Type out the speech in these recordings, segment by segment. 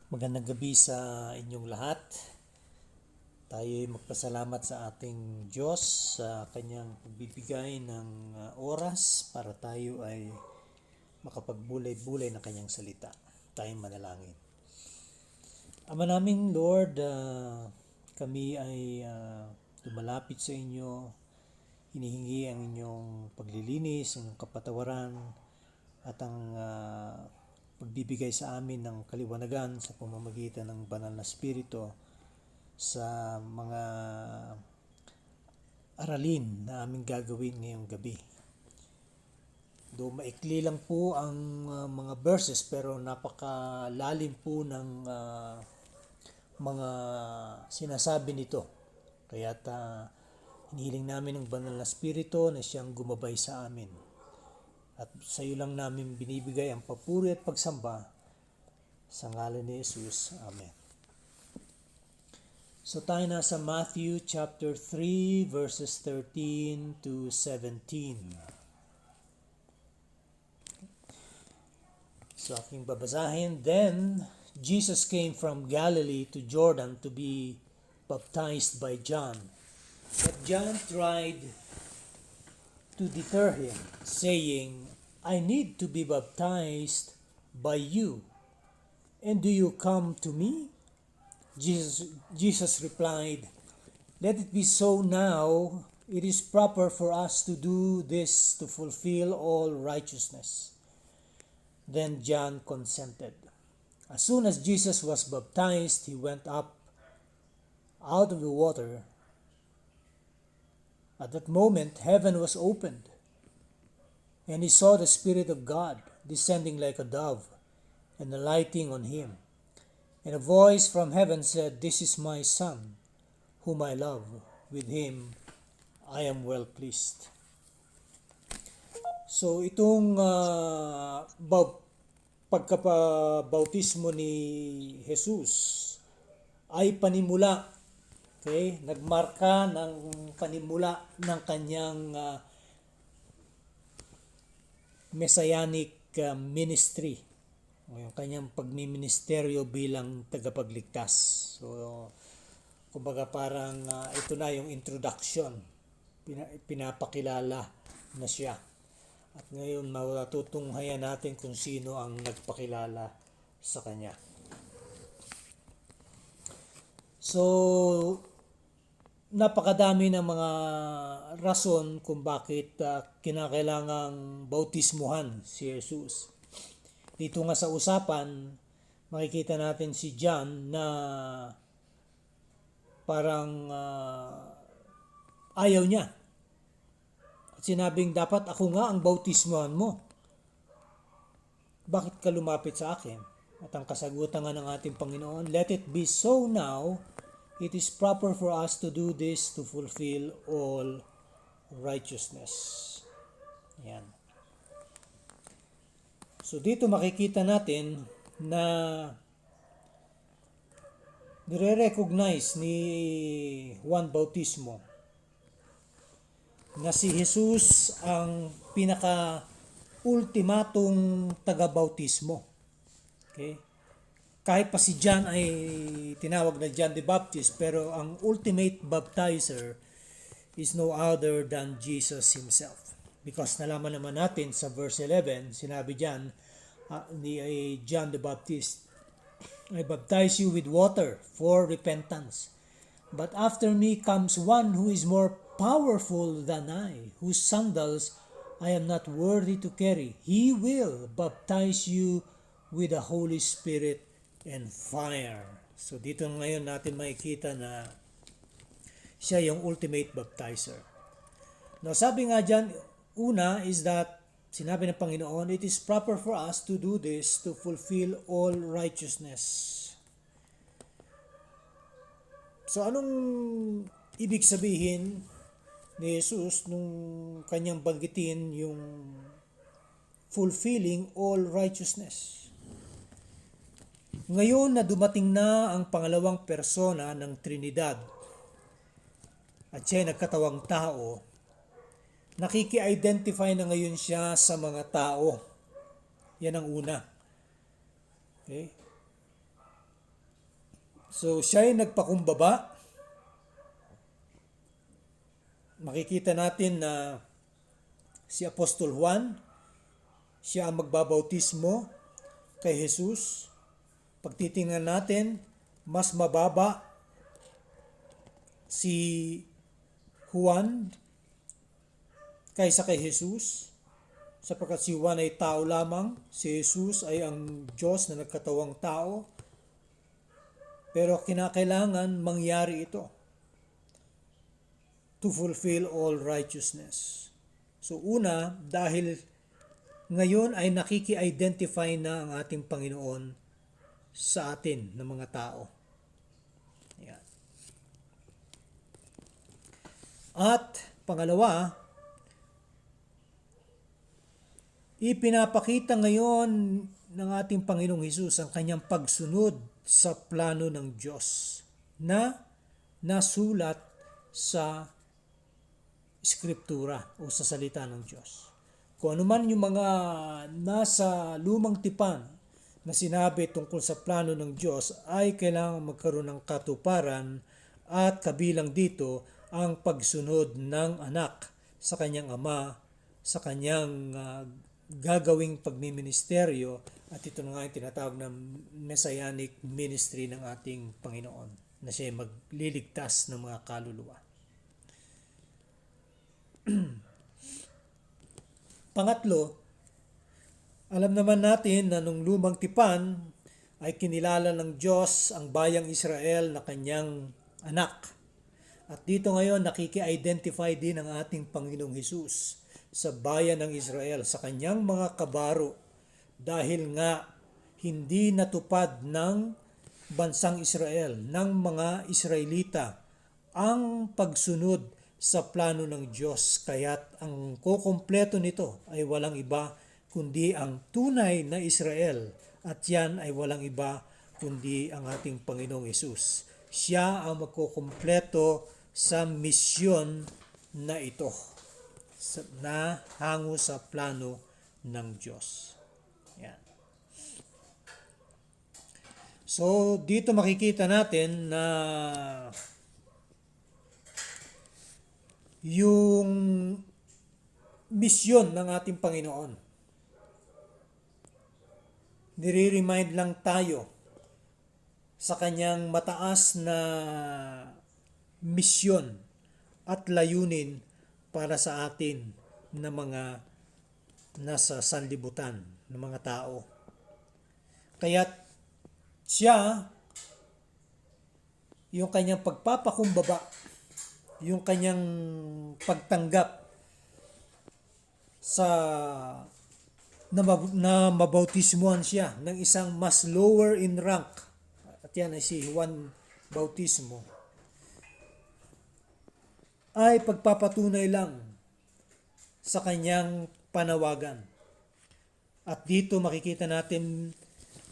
Magandang gabi sa inyong lahat. Tayo ay magpasalamat sa ating Diyos sa kanyang pagbibigay ng oras para tayo ay makapagbulay-bulay ng kanyang salita. Tayong manalangin. Ama naming Lord, kami ay lumalapit sa inyo. Hinihingi ang inyong paglilinis, ang inyong kapatawaran at ang pagbibigay sa amin ng kaliwanagan sa pamamagitan ng banal na spirito sa mga aralin na aming gagawin ngayong gabi. Do maikli lang po ang mga verses pero napakalalim po ng mga sinasabi nito. Kaya't hinihiling namin ng banal na spirito na siyang gumabay sa amin. At sa iyo lang namin binibigay ang papuri at pagsamba sa ngalan ni Jesus. Amen. So tayo na sa Matthew chapter 3 verses 13 to 17. So aking babasahin. Then Jesus came from Galilee to Jordan to be baptized by John. But John tried to deter him, saying, I need to be baptized by you, and do you come to me? Jesus replied, Let it be so now. It is proper for us to do this to fulfill all righteousness. Then John consented. As soon as Jesus was baptized, he went up out of the water. At that moment, heaven was opened, and he saw the Spirit of God descending like a dove and alighting on him. And a voice from heaven said, This is my Son, whom I love. With him I am well pleased. So itong pagkapabautismo ni Jesus ay panimula. Okay, nagmarka ng panimula ng kanyang messianic ministry, yung kanyang pagmiministeryo bilang tagapagligtas. So, kumbaga parang ito na yung introduction, pinapakilala na siya. At ngayon matutunghayan natin kung sino ang nagpakilala sa kanya. So, napakadami ng mga rason kung bakit kinakailangang bautismuhan si Jesus. Dito nga sa usapan, makikita natin si John na parang ayaw niya. At sinabing, dapat ako nga ang bautismuhan mo. Bakit ka lumapit sa akin? At ang kasagutan nga ng ating Panginoon, Let it be so now. It is proper for us to do this to fulfill all righteousness. Yan. So dito makikita natin na nire-recognize ni Juan Bautismo na si Jesus ang pinaka-ultimatong taga-bautismo. Okay? Kahit pa si John ay tinawag na John the Baptist, pero ang ultimate baptizer is no other than Jesus himself. Because nalaman naman natin sa verse 11, sinabi diyan ni John the Baptist, I baptize you with water for repentance. But after me comes one who is more powerful than I, whose sandals I am not worthy to carry. He will baptize you with the Holy Spirit and fire. So dito ngayon natin makikita na siya yung ultimate baptizer. Now sabi nga dyan, una is that sinabi ng Panginoon, it is proper for us to do this to fulfill all righteousness. So anong ibig sabihin ni Jesus nung kanyang banggitin yung fulfilling all righteousness? Ngayon na dumating na ang pangalawang persona ng Trinidad at siya ay nagkatawang tao, nakiki-identify na ngayon siya sa mga tao. Yan ang una. Okay? So siya ay nagpakumbaba. Makikita natin na si Apostol Juan, siya ang magbabautismo kay Jesus. Pagtitingnan natin, mas mababa si Juan kaysa kay Jesus, sapagkat si Juan ay tao lamang, si Jesus ay ang Diyos na nagkatawang tao. Pero kinakailangan mangyari ito to fulfill all righteousness. So una, dahil ngayon ay nakiki-identify na ang ating Panginoon sa atin ng mga tao. Yan. At pangalawa, ipinapakita ngayon ng ating Panginoong Hesus ang kanyang pagsunod sa plano ng Diyos na nasulat sa Skriptura o sa salita ng Diyos. Kung ano man yung mga nasa lumang tipan na sinabi tungkol sa plano ng Diyos ay kailangan magkaroon ng katuparan, at kabilang dito ang pagsunod ng anak sa kanyang ama, sa kanyang gagawing pagmiministeryo, at ito na nga yung tinatawag na messianic ministry ng ating Panginoon, na siya magliligtas ng mga kaluluwa. Pangatlo, alam naman natin na nung lumang tipan ay kinilala ng Diyos ang bayang Israel na kanyang anak. At dito ngayon nakiki-identify din ang ating Panginoong Hesus sa bayan ng Israel, sa kanyang mga kabaro, dahil nga hindi natupad ng bansang Israel, ng mga Israelita, ang pagsunod sa plano ng Diyos. Kaya't ang kukumpleto nito ay walang iba kundi ang tunay na Israel, at yan ay walang iba kundi ang ating Panginoong Hesus. Siya ang magkukumpleto sa misyon na ito, na hango sa plano ng Diyos. Yan. So, dito makikita natin na yung misyon ng ating Panginoon. Nire-remind lang tayo sa kanyang mataas na misyon at layunin para sa atin na mga nasa sanlibutan ng mga tao. Kaya't siya, yung kanyang pagpapakumbaba, yung kanyang pagtanggap sa na mabautismuhan siya ng isang mas lower in rank, at yan ay si Juan Bautismo, ay pagpapatunay lang sa kanyang panawagan. At dito makikita natin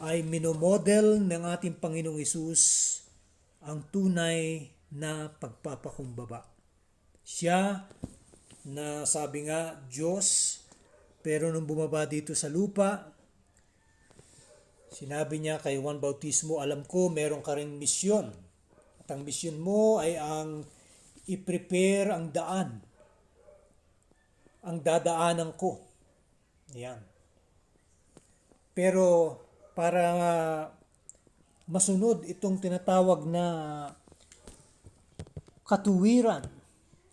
ay minomodel ng ating Panginoong Hesus ang tunay na pagpapakumbaba. Siya na sabi nga Diyos, pero nung bumaba dito sa lupa, sinabi niya kay Juan Bautismo, alam ko meron ka ring misyon. At ang misyon mo ay ang i-prepare ang daan, ang dadaanan ko. Yan. Pero para masunod itong tinatawag na katuwiran,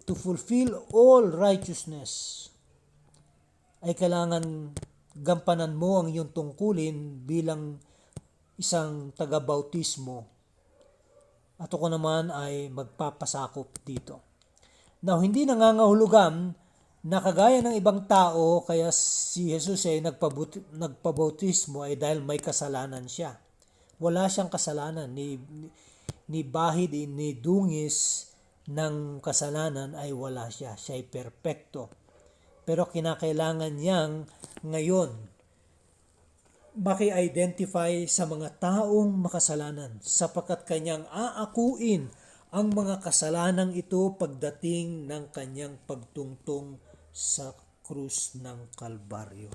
to fulfill all righteousness, ay kailangan gampanan mo ang iyong tungkulin bilang isang taga-bautismo. At ako naman ay magpapasakop dito. Now, hindi nangangahulugan na kagaya ng ibang tao, kaya si Jesus ay nagpabautismo ay dahil may kasalanan siya. Wala siyang kasalanan, ni bahid, ni dungis ng kasalanan ay wala siya. Siya ay perpekto. Pero kinakailangan niyang ngayon maki-identify sa mga taong makasalanan, sapagkat kanyang aakuin ang mga kasalanang ito pagdating ng kanyang pagtungtong sa krus ng Kalbaryo.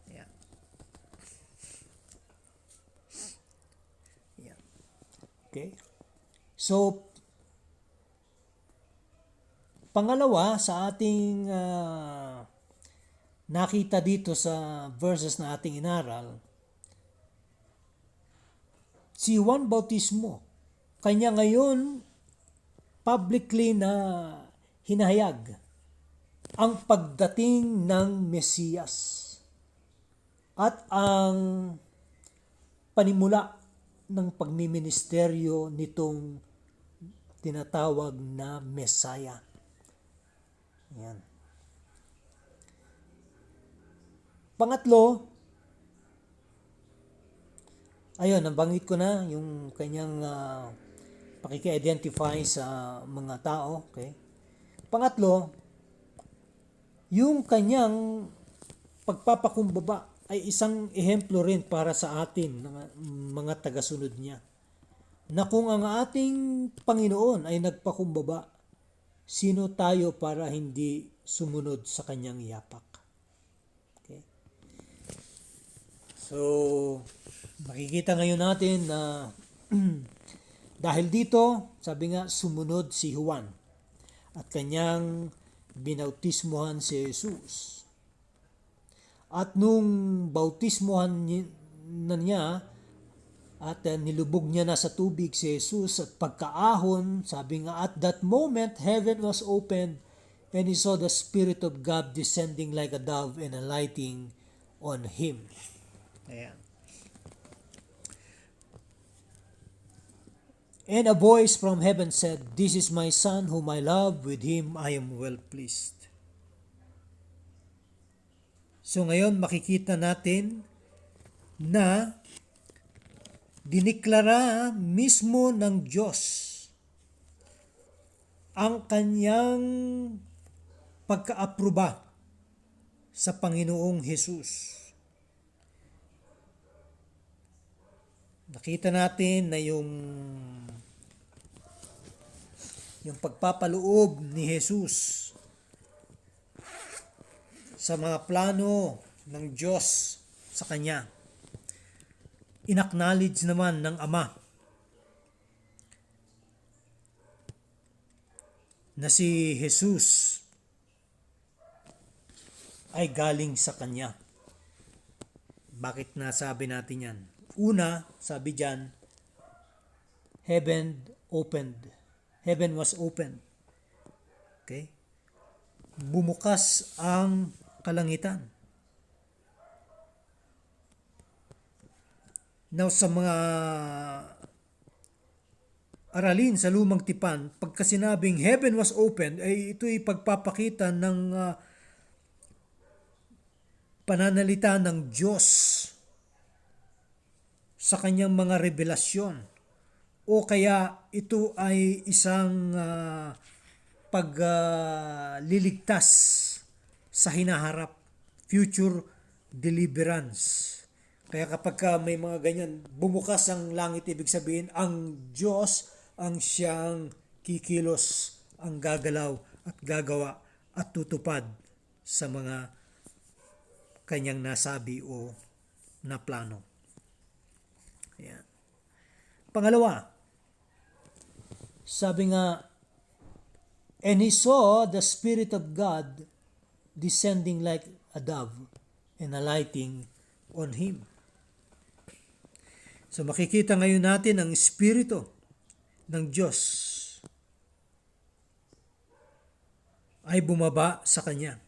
Ayan. Ayan. Okay? So, pangalawa sa ating nakita dito sa verses na ating inaral, si Juan Bautismo, kanya ngayon publicly na hinahayag ang pagdating ng Mesiyas at ang panimula ng pagmiministeryo nitong tinatawag na Messiah. Yan. Pangatlo, ayun, nabanggit ko na yung kanyang pakiki-identify sa mga tao. Okay? Pangatlo, yung kanyang pagpapakumbaba ay isang ehemplo rin para sa atin, mga tagasunod niya. Na kung ang ating Panginoon ay nagpakumbaba, sino tayo para hindi sumunod sa kanyang yapak? Okay? So, makikita ngayon natin na dahil dito, sabi nga, sumunod si Juan at kanyang binautismohan si Jesus. At nung bautismohan na niya at nilubog niya na sa tubig si Jesus at pagkaahon, sabi nga, at that moment heaven was opened and he saw the Spirit of God descending like a dove and alighting on him. Ayan. And a voice from heaven said, "This is my Son whom I love, with him I am well pleased." So ngayon makikita natin na diniklara mismo ng Diyos ang kanyang pagka-aproba sa Panginoong Hesus. Nakita natin na yung pagpapaloob ni Jesus sa mga plano ng Diyos sa Kanya. Inacknowledge naman ng Ama na si Jesus ay galing sa Kanya. Bakit nasabi natin yan? Una, sabi dyan, heaven opened. Heaven was opened. Okay? Bumukas ang kalangitan. Now, sa mga aralin sa Lumang Tipan, pagka sinabing heaven was opened, ay ito'y pagpapakita ng pananalita ng Diyos sa kanyang mga revelasyon. O kaya ito ay isang pagliligtas sa hinaharap, future deliverance. Kaya kapag may mga ganyan, bumukas ang langit, ibig sabihin, ang Diyos ang siyang kikilos, ang gagalaw at gagawa at tutupad sa mga kanyang nasabi o naplano. Ayan. Pangalawa, sabi nga, and he saw the Spirit of God descending like a dove and alighting on him. So makikita ngayon natin ang Espiritu ng Diyos ay bumaba sa kanya.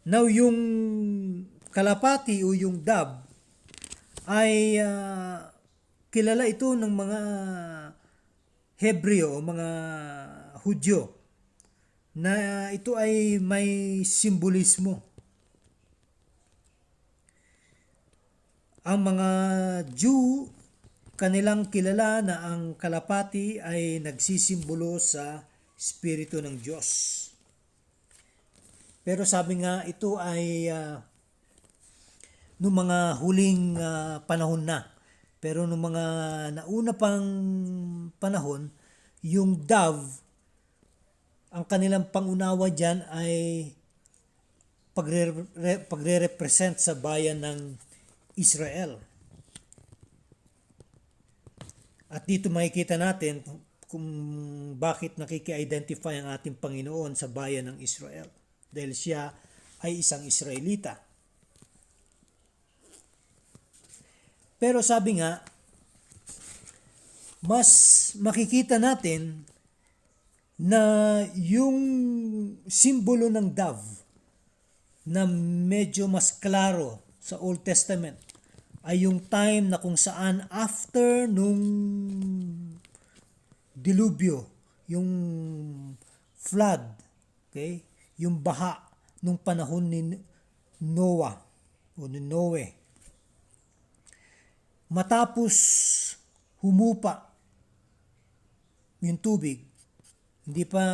Now yung kalapati o yung dove ay kilala ito ng mga Hebreo o mga Hudyo na ito ay may simbolismo. Ang mga Jew, kanilang kilala na ang kalapati ay nagsisimbolo sa Espiritu ng Diyos. Pero sabi nga, ito ay noong mga huling panahon na. Pero noong mga nauna pang panahon, yung dove, ang kanilang pangunawa dyan ay pagre-represent sa bayan ng Israel. At dito makikita natin kung bakit nakiki-identify ang ating Panginoon sa bayan ng Israel. Dahil siya ay isang Israelita. Pero sabi nga, mas makikita natin na yung simbolo ng dove na medyo mas klaro sa Old Testament ay yung time na kung saan after nung dilubyo, yung flood, okay? Yung baha nung panahon ni Noah o ni Noe. Matapos humupa yung tubig, hindi pa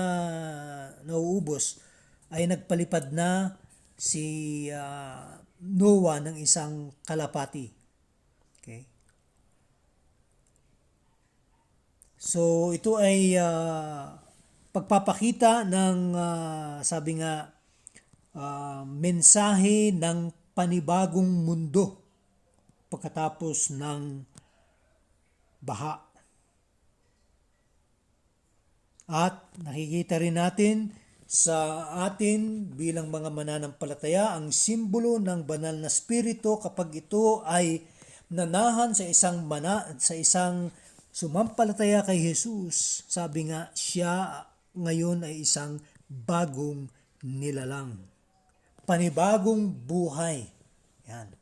nauubos, ay nagpalipad na si Noah ng isang kalapati. Okay? So ito ay pagpapakita ng sabi nga mensahe ng panibagong mundo pagkatapos ng baha. At nakikita rin natin sa atin bilang mga mananampalataya ang simbolo ng banal na spirito kapag ito ay nanahan sa isang sumampalataya kay Jesus. Sabi nga, siya ngayon ay isang bagong nilalang. Panibagong buhay. Yan.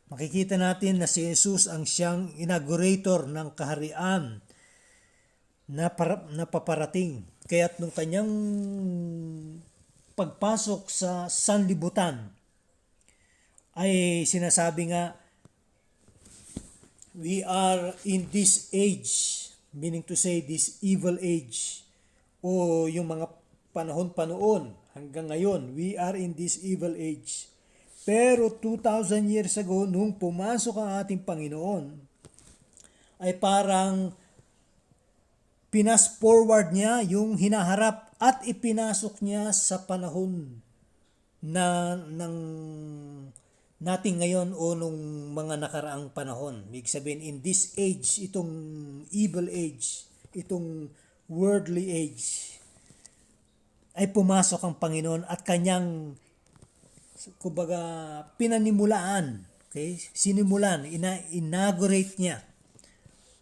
Makikita natin na si Jesus ang siyang inaugurator ng kaharian na paparating. Kaya't nung kanyang pagpasok sa sanlibutan ay sinasabi nga, we are in this age, meaning to say this evil age, o yung mga panahon-panoon hanggang ngayon, we are in this evil age. Pero 2,000 years ago, nung pumasok ang ating Panginoon, ay parang pinas forward niya yung hinaharap at ipinasok niya sa panahon na ng natin ngayon o nung mga nakaraang panahon. Ibig sabihin, in this age, itong evil age, itong worldly age, ay pumasok ang Panginoon at kanyang kumbaga pinanimulaan, okay? Sinimulan, inaugurate niya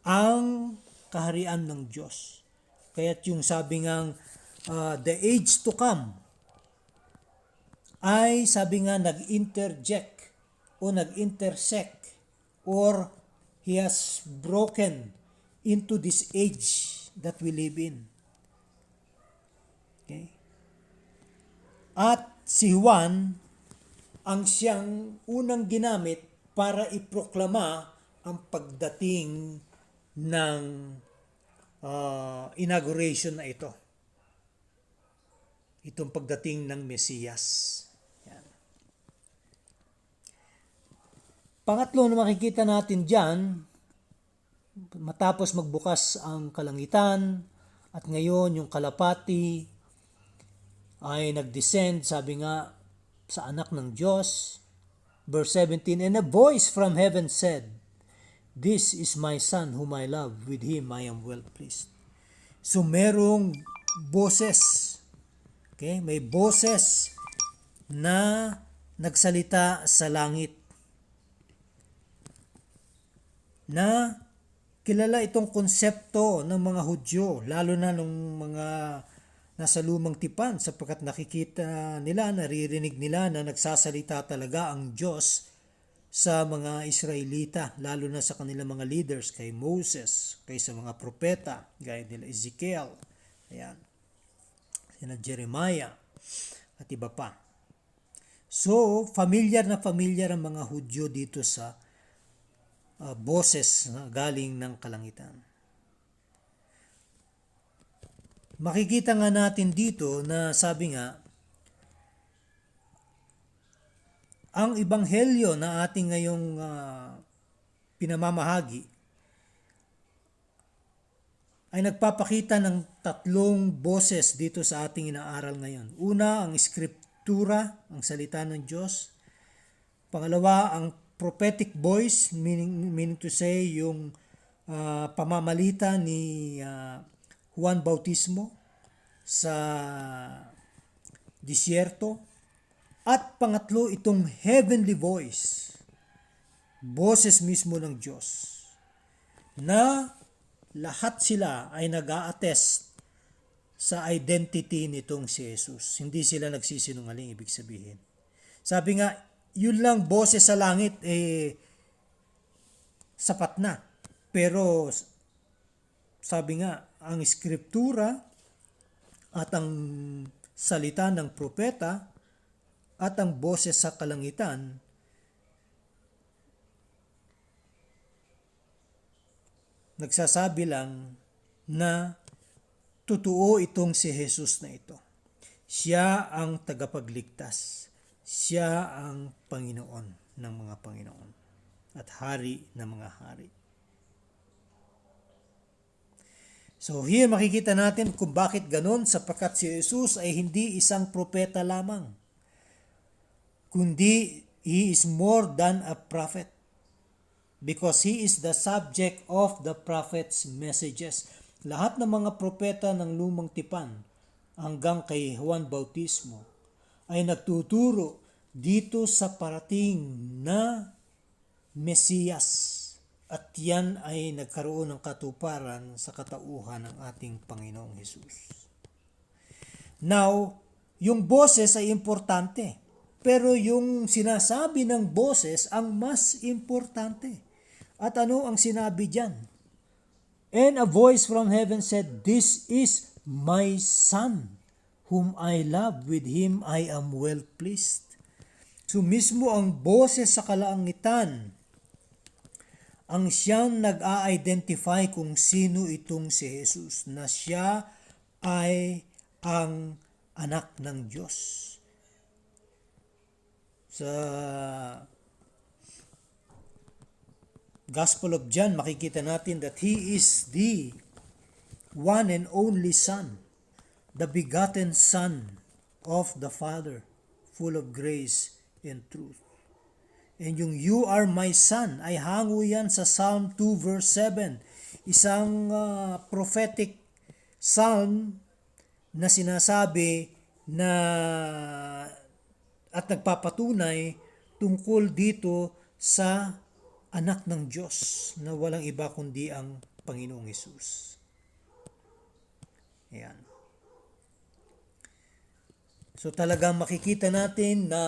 ang kaharian ng Diyos. Kaya't yung sabi ngang the age to come ay sabi nga nag-interject o nag-intersect or he has broken into this age that we live in. Okay? At si Juan ang siyang unang ginamit para iproklama ang pagdating ng inauguration na ito. Itong pagdating ng Mesiyas. Yan. Pangatlo na makikita natin dyan, matapos magbukas ang kalangitan at ngayon yung kalapati ay nag-descend, sabi nga, sa anak ng Diyos. Verse 17, and a voice from heaven said, this is my son whom I love, with him I am well pleased. So merong boses, okay? May boses na nagsalita sa langit na kilala itong konsepto ng mga Hudyo, lalo na nung mga nasa lumang tipan, sapagkat nakikita nila, naririnig nila na nagsasalita talaga ang Diyos sa mga Israelita, lalo na sa kanilang mga leaders, kay Moses, kay sa mga propeta, gaya nila Ezekiel, ayan, sina Jeremiah, at iba pa. So, familiar na familiar ang mga Hudyo dito sa boses na galing ng kalangitan. Makikita nga natin dito na sabi nga, ang ebanghelyo na ating ngayong pinamamahagi ay nagpapakita ng tatlong boses dito sa ating inaaral ngayon. Una, ang Eskriptura, ang salita ng Diyos. Pangalawa, ang prophetic voice, meaning to say yung pamamalitan ni Juan Bautismo sa disyerto. At pangatlo, itong heavenly voice, boses mismo ng Diyos, na lahat sila ay nag-a-attest sa identity nitong si Jesus. Hindi sila nagsisinungaling, ibig sabihin. Sabi nga, yun lang boses sa langit, sapat na. Pero, sabi nga, ang Eskriptura at ang salita ng propeta at ang boses sa kalangitan nagsasabi lang na totoo itong si Jesus na ito. Siya ang tagapagligtas. Siya ang Panginoon ng mga Panginoon at Hari ng mga hari. So here makikita natin kung bakit ganon, sapagkat si Jesus ay hindi isang propeta lamang, kundi he is more than a prophet, because he is the subject of the prophet's messages. Lahat ng mga propeta ng lumang tipan hanggang kay Juan Bautismo ay nagtuturo dito sa parating na Mesiyas. At yan ay nagkaroon ng katuparan sa katauhan ng ating Panginoong Hesus. Now, yung boses ay importante. Pero yung sinasabi ng boses ang mas importante. At ano ang sinabi diyan? And a voice from heaven said, "This is my Son, whom I love. With him I am well pleased." So mismo ang boses sa kalangitan ang siyang nag-a-identify kung sino itong si Jesus, na siya ay ang anak ng Diyos. Sa Gospel of John, makikita natin that He is the one and only Son, the begotten Son of the Father, full of grace and truth. And yung "You are my Son" ay hango yan sa Psalm 2 verse 7, isang prophetic psalm na sinasabi na at nagpapatunay tungkol dito sa anak ng Diyos na walang iba kundi ang Panginoong Hesus. Ayan. So talagang makikita natin na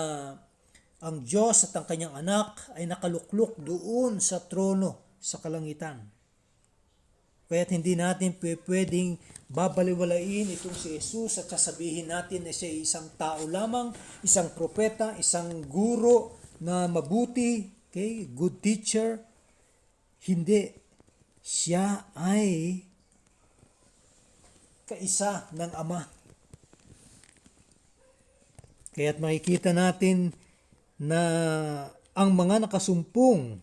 ang Diyos at ang kanyang anak ay nakaluklok doon sa trono sa kalangitan. Kaya't hindi natin pwedeng babaliwalain itong si Jesus at sasabihin natin na siya ay isang tao lamang, isang propeta, isang guro na mabuti, okay, good teacher. Hindi. Siya ay kaisa ng Ama. Kaya't makikita natin na ang mga nakasumpong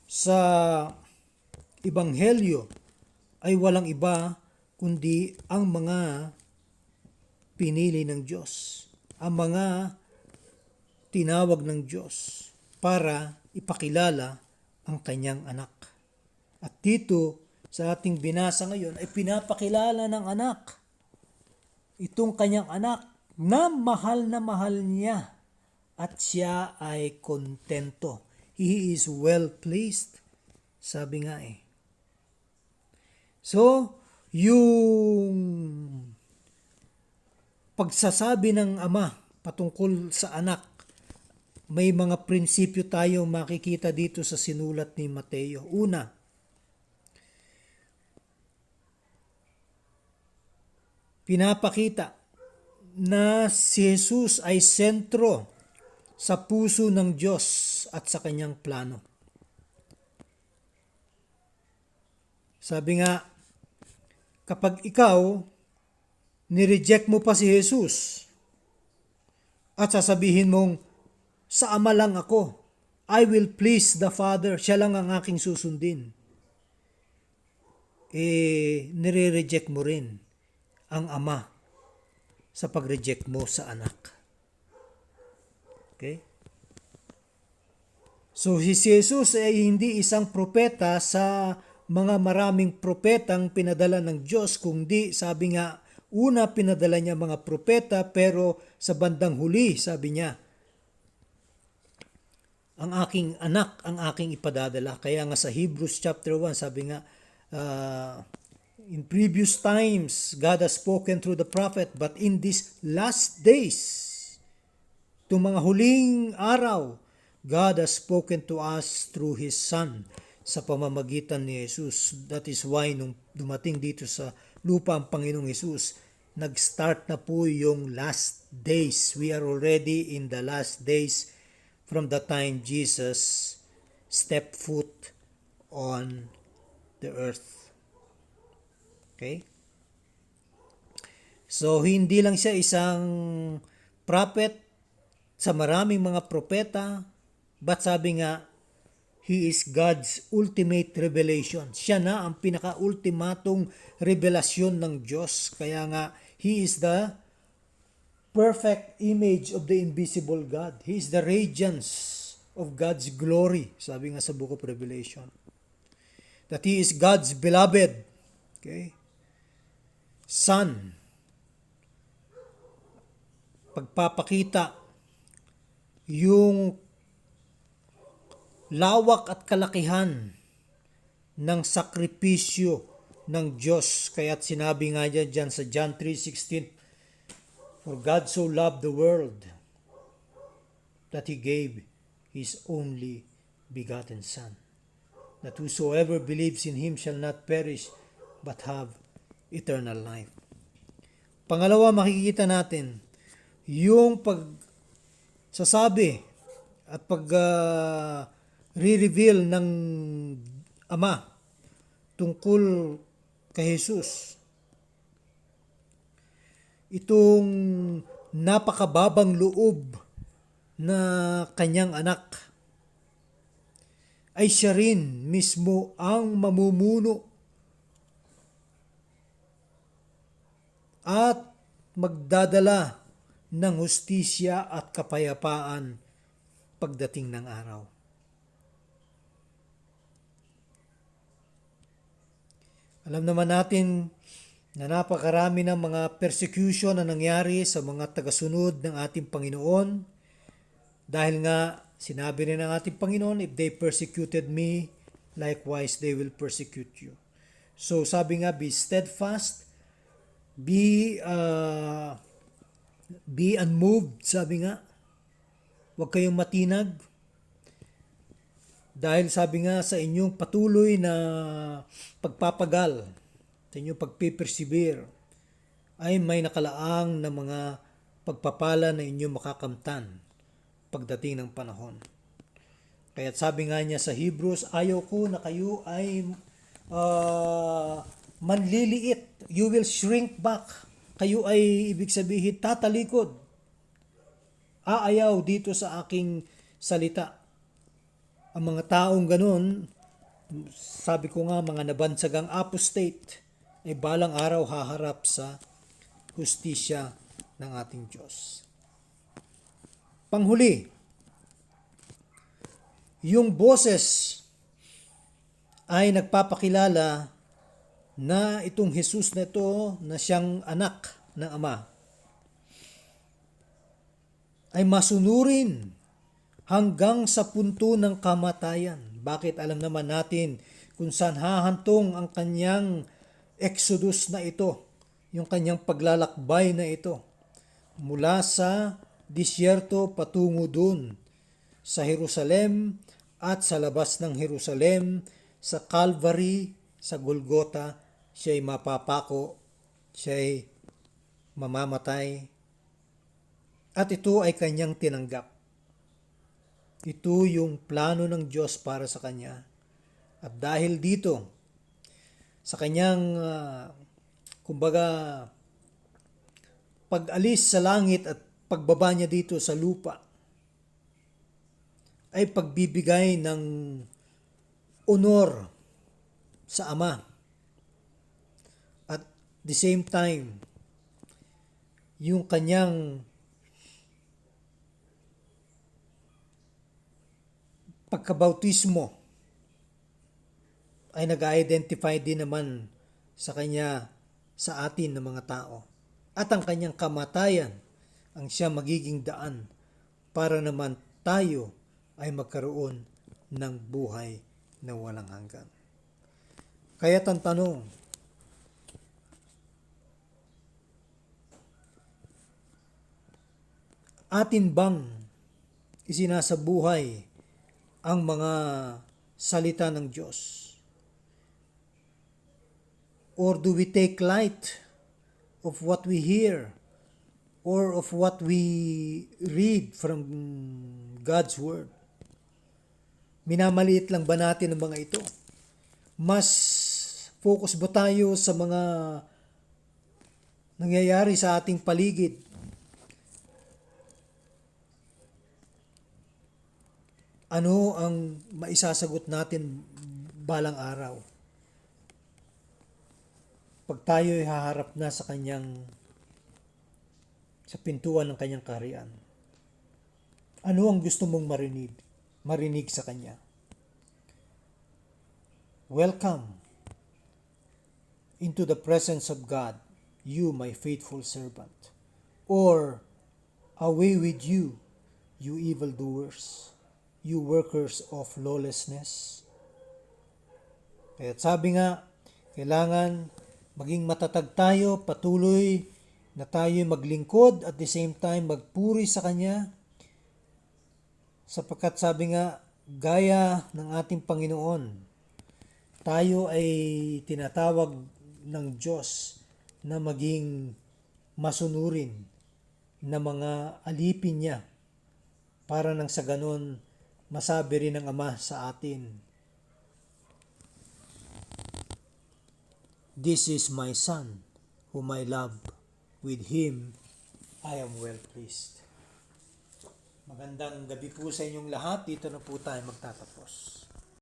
sa Ebanghelyo ay walang iba kundi ang mga pinili ng Diyos, ang mga tinawag ng Diyos para ipakilala ang kanyang anak. At dito sa ating binasa ngayon ay pinapakilala ng anak itong kanyang anak na mahal niya. At siya ay kontento. He is well pleased. Sabi nga eh. So, yung pagsasabi ng Ama patungkol sa anak, may mga prinsipyo tayo makikita dito sa sinulat ni Mateo. Una, pinapakita na si Jesus ay sentro sa puso ng Diyos at sa kanyang plano. Sabi nga, kapag ikaw nireject mo pa si Jesus at sasabihin mong, sa Ama lang ako, I will please the Father, siya lang ang aking susundin, nire-reject mo rin ang Ama sa pag-reject mo sa anak. Okay? So si Jesus ay hindi isang propeta sa mga maraming propetang pinadala ng Diyos, kundi sabi nga, una pinadala niya mga propeta, pero sa bandang huli, sabi niya, ang aking anak, ang aking ipadadala. Kaya nga sa Hebrews chapter 1, sabi nga, in previous times, God has spoken through the prophet, but in these last days, itong mga huling araw, God has spoken to us through His Son sa pamamagitan ni Jesus. That is why nung dumating dito sa lupa ang Panginoong Jesus, nag-start na po yung last days. We are already in the last days from the time Jesus stepped foot on the earth. Okay? So, hindi lang siya isang prophet sa maraming mga propeta, but sabi nga, He is God's ultimate revelation. Siya na ang pinaka-ultimatong revelasyon ng Diyos. Kaya nga, He is the perfect image of the invisible God. He is the radiance of God's glory. Sabi nga sa Book of Revelation. That He is God's beloved. Okay? Son. Pagpapakita yung lawak at kalakihan ng sakripisyo ng Diyos. Kaya't sinabi nga dyan sa John 3:16, for God so loved the world that He gave His only begotten Son, that whosoever believes in Him shall not perish but have eternal life. Pangalawa, makikita natin yung pagsasabi at re-reveal ng Ama tungkol kay Jesus. Itong napakababang loob na kanyang anak ay siya rin mismo ang mamumuno at magdadala ng hustisya at kapayapaan pagdating ng araw. Alam naman natin na napakarami ng mga persecution na nangyari sa mga tagasunod ng ating Panginoon. Dahil nga, sinabi rin ng ating Panginoon, if they persecuted me, likewise they will persecute you. So sabi nga, be steadfast, be unmoved, sabi nga. Huwag kayong matinag. Dahil sabi nga sa inyong patuloy na pagpapagal, sa inyong pagpipersevere, ay may nakalaang na mga pagpapala na inyong makakamtan pagdating ng panahon. Kaya sabi nga niya sa Hebrews, ayaw ko na kayo ay manliliit. You will shrink back. Kayo ay ibig sabihin tatalikod. Aayaw dito sa aking salita. Ang mga taong ganun, sabi ko nga, mga nabansagang apostate, ay balang araw haharap sa hustisya ng ating Diyos. Panghuli, yung boses ay nagpapakilala na itong Jesus na ito, na siyang anak ng Ama, ay masunurin hanggang sa punto ng kamatayan. Bakit? Alam naman natin kung saan hahantong ang kanyang exodus na ito, yung kanyang paglalakbay na ito, mula sa disyerto patungo dun sa Jerusalem at sa labas ng Jerusalem, sa Calvary, sa Golgota, siya'y mapapako, siya'y mamamatay, at ito ay kanyang tinanggap. Ito yung plano ng Diyos para sa kanya. At dahil dito, sa kanyang, pag-alis sa langit at pagbaba niya dito sa lupa, ay pagbibigay ng honor sa Ama. At the same time, yung kanyang pagkabautismo ay nag-identify din naman sa kanya, sa atin ng mga tao. At ang kanyang kamatayan ang siya magiging daan para naman tayo ay magkaroon ng buhay na walang hanggan. Kaya't ang tanong, atin bang isinasabuhay ang mga salita ng Diyos? Or do we take light of what we hear or of what we read from God's Word? Minamaliit lang ba natin ang mga ito? Mas focus ba tayo sa mga nangyayari sa ating paligid? Ano ang maisasagot natin balang araw? Pag tayo ay haharap na sa pintuan ng kanyang kaharian, ano ang gusto mong marinig sa kanya? Welcome into the presence of God, you my faithful servant. Or, away with you, you evildoers, you workers of lawlessness. Kaya sabi nga, kailangan maging matatag tayo, patuloy na tayo maglingkod at the same time magpuri sa Kanya. Sapagkat sabi nga, gaya ng ating Panginoon, tayo ay tinatawag ng Diyos na maging masunurin na mga alipin niya para nang sa ganon masabi rin ng Ama sa atin, "This is my Son, whom I love. With Him, I am well pleased." Magandang gabi po sa inyong lahat. Dito na po tayo magtatapos.